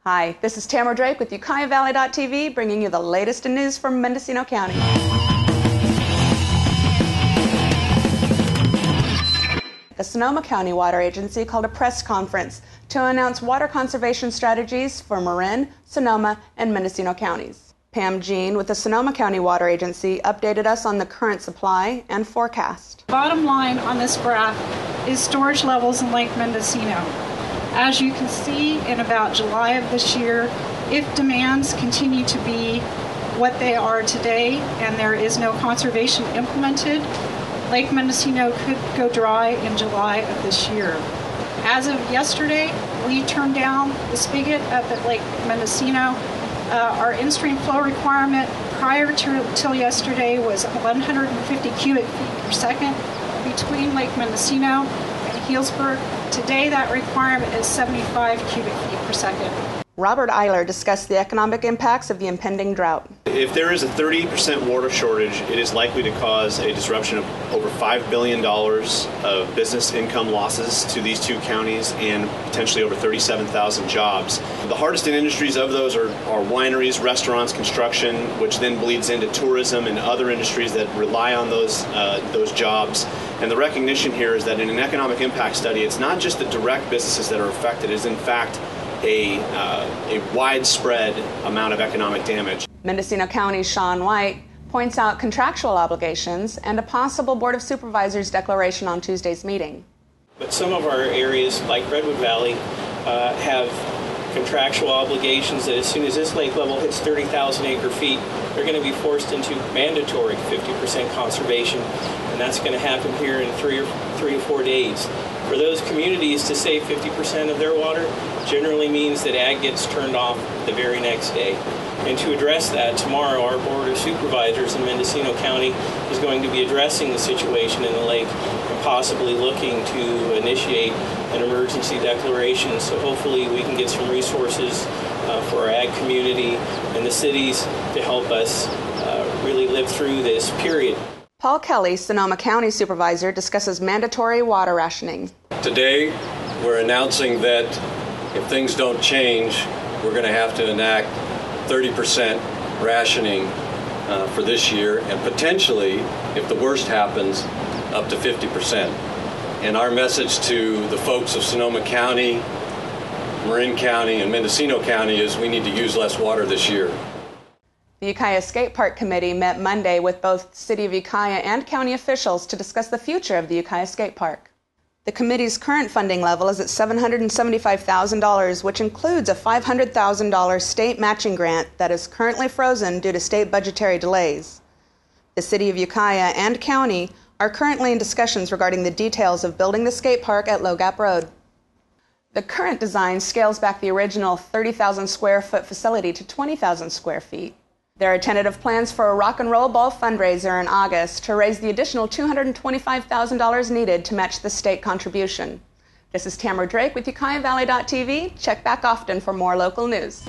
Hi, this is Tamara Drake with UkiahValley.tv, bringing you the latest in news from Mendocino County. The Sonoma County Water Agency called a press conference to announce water conservation strategies for Marin, Sonoma, and Mendocino counties. Pam Jean with the Sonoma County Water Agency updated us on the current supply and forecast. Bottom line on this graph is storage levels in Lake Mendocino. As you can see, in about July of this year, if demands continue to be what they are today and there is no conservation implemented, Lake Mendocino could go dry in July of this year. As of yesterday, we turned down the spigot up at Lake Mendocino. Our in-stream flow requirement prior till yesterday was 150 cubic feet per second between Lake Mendocino and Healdsburg. Today, that requirement is 75 cubic feet per second. Robert Eiler discussed the economic impacts of the impending drought. If there is a 30% water shortage, it is likely to cause a disruption of over $5 billion of business income losses to these two counties and potentially over 37,000 jobs. The hardest hit industries of those are wineries, restaurants, construction, which then bleeds into tourism and other industries that rely on those jobs. And the recognition here is that in an economic impact study, it's not just the direct businesses that are affected, it is in fact a widespread amount of economic damage. Mendocino County's Sean White points out contractual obligations and a possible Board of Supervisors declaration on Tuesday's meeting. But some of our areas, like Redwood Valley, have contractual obligations that as soon as this lake level hits 30,000 acre feet, they're going to be forced into mandatory 50% conservation, and that's going to happen here in three to 4 days. For those communities to save 50% of their water generally means that ag gets turned off the very next day. And to address that, tomorrow our Board of Supervisors in Mendocino County is going to be addressing the situation in the lake and possibly looking to initiate an emergency declaration. So hopefully we can get some resources for our ag community and the cities to help us really live through this period. Paul Kelly, Sonoma County Supervisor, discusses mandatory water rationing. Today, we're announcing that if things don't change, we're going to have to enact 30% rationing for this year, and potentially, if the worst happens, up to 50%. And our message to the folks of Sonoma County, Marin County, and Mendocino County is we need to use less water this year. The Ukiah Skate Park Committee met Monday with both the City of Ukiah and county officials to discuss the future of the Ukiah Skate Park. The committee's current funding level is at $775,000, which includes a $500,000 state matching grant that is currently frozen due to state budgetary delays. The City of Ukiah and county are currently in discussions regarding the details of building the skate park at Low Gap Road. The current design scales back the original 30,000 square foot facility to 20,000 square feet. There are tentative plans for a rock and roll ball fundraiser in August to raise the additional $225,000 needed to match the state contribution. This is Tamara Drake with UkiahValley.tv. Check back often for more local news.